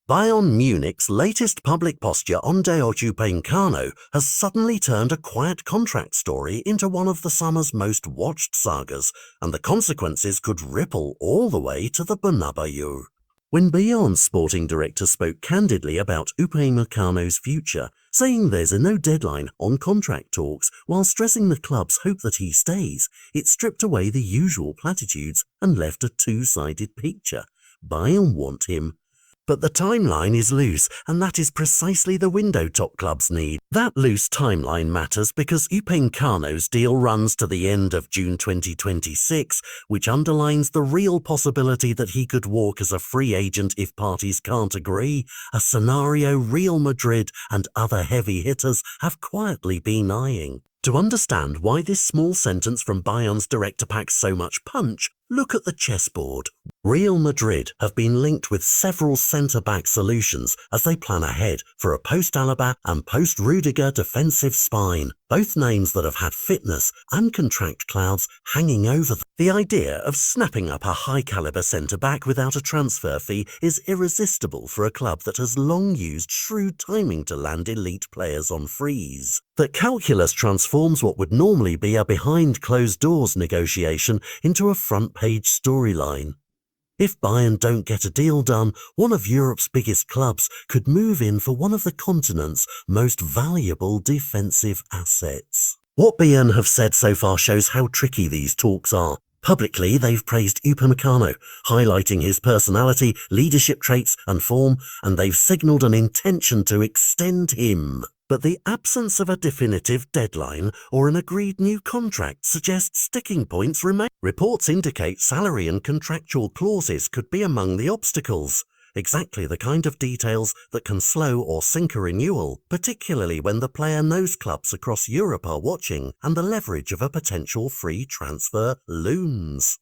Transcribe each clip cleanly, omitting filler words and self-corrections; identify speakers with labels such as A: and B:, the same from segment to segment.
A: Bayern Munich's latest public posture on Upamecano has suddenly turned a quiet contract story into one of the summer's most watched sagas, and the consequences could ripple all the way to the Bernabeu. When Bayern's sporting director spoke candidly about Upamecano's future, saying there's no deadline on contract talks while stressing the club's hope that he stays, it stripped away the usual platitudes and left a two-sided picture. Bayern want him, but the timeline is loose, and that is precisely the window top clubs need. That loose timeline matters because Upamecano's deal runs to the end of June 2026, which underlines the real possibility that he could walk as a free agent if parties can't agree, a scenario Real Madrid and other heavy hitters have quietly been eyeing. To understand why this small sentence from Bayern's director packs so much punch, look at the chessboard. Real Madrid have been linked with several centre-back solutions as they plan ahead for a post-Alaba and post-Rudiger defensive spine, both names that have had fitness and contract clouds hanging over them. The idea of snapping up a high-caliber centre-back without a transfer fee is irresistible for a club that has long used shrewd timing to land elite players on frees. That calculus transforms what would normally be a behind-closed-doors negotiation into a front-page storyline. If Bayern don't get a deal done, one of Europe's biggest clubs could move in for one of the continent's most valuable defensive assets. What Bayern have said so far shows how tricky these talks are. Publicly, they've praised Upamecano, highlighting his personality, leadership traits and form, and they've signalled an intention to extend him. But the absence of a definitive deadline or an agreed new contract suggests sticking points remain. Reports indicate salary and contractual clauses could be among the obstacles, exactly the kind of details that can slow or sink a renewal, particularly when the player knows clubs across Europe are watching and the leverage of a potential free transfer looms.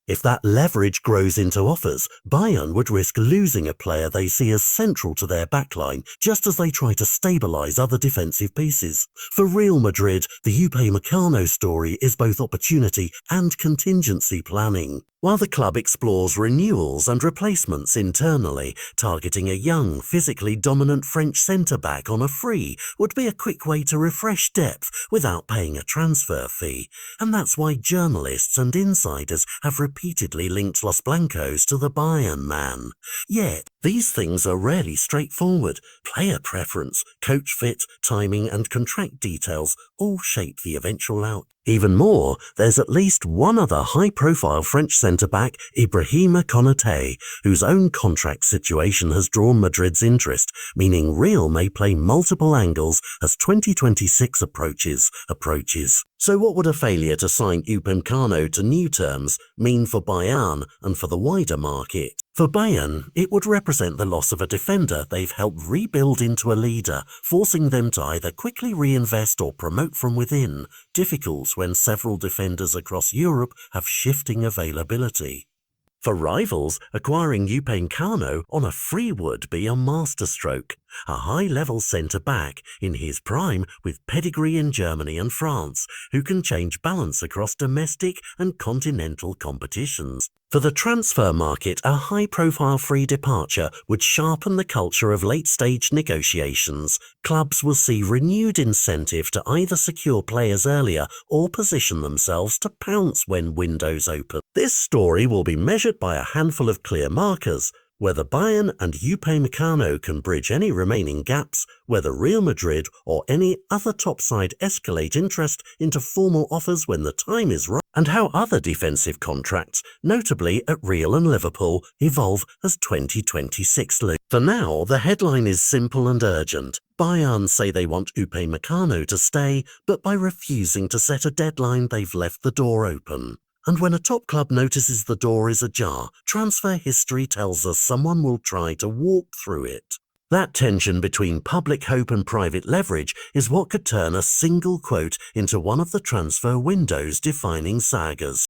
A: If that leverage grows into offers, Bayern would risk losing a player they see as central to their backline just as they try to stabilise other defensive pieces. For Real Madrid, the Upamecano story is both opportunity and contingency planning. While the club explores renewals and replacements internally, targeting a young, physically dominant French centre-back on a free would be a quick way to refresh depth without paying a transfer fee, and that's why journalists and insiders have repeatedly linked Los Blancos to the Bayern man. Yet, these things are rarely straightforward. Player preference, coach fit, timing and contract details all shape the eventual outcome. Even more, there's at least one other high-profile French centre-back, Upamecano, whose own contract situation has drawn Madrid's interest, meaning Real may play multiple angles as 2026 approaches. So what would a failure to sign Upamecano to new terms mean for Bayern and for the wider market? For Bayern, it would represent the loss of a defender they've helped rebuild into a leader, forcing them to either quickly reinvest or promote from within, difficult when several defenders across Europe have shifting availability. For rivals, acquiring Upamecano on a free would be a masterstroke, a high-level centre-back in his prime with pedigree in Germany and France, who can change balance across domestic and continental competitions. For the transfer market, a high-profile free departure would sharpen the culture of late-stage negotiations. Clubs will see renewed incentive to either secure players earlier or position themselves to pounce when windows open. This story will be measured by a handful of clear markers: whether Bayern and Upamecano can bridge any remaining gaps, whether Real Madrid or any other top side escalate interest into formal offers when the time is right, and how other defensive contracts, notably at Real and Liverpool, evolve as 2026 looms. For now, the headline is simple and urgent. Bayern say they want Upamecano to stay, but by refusing to set a deadline, they've left the door open. And when a top club notices the door is ajar, transfer history tells us someone will try to walk through it. That tension between public hope and private leverage is what could turn a single quote into one of the transfer window's defining sagas.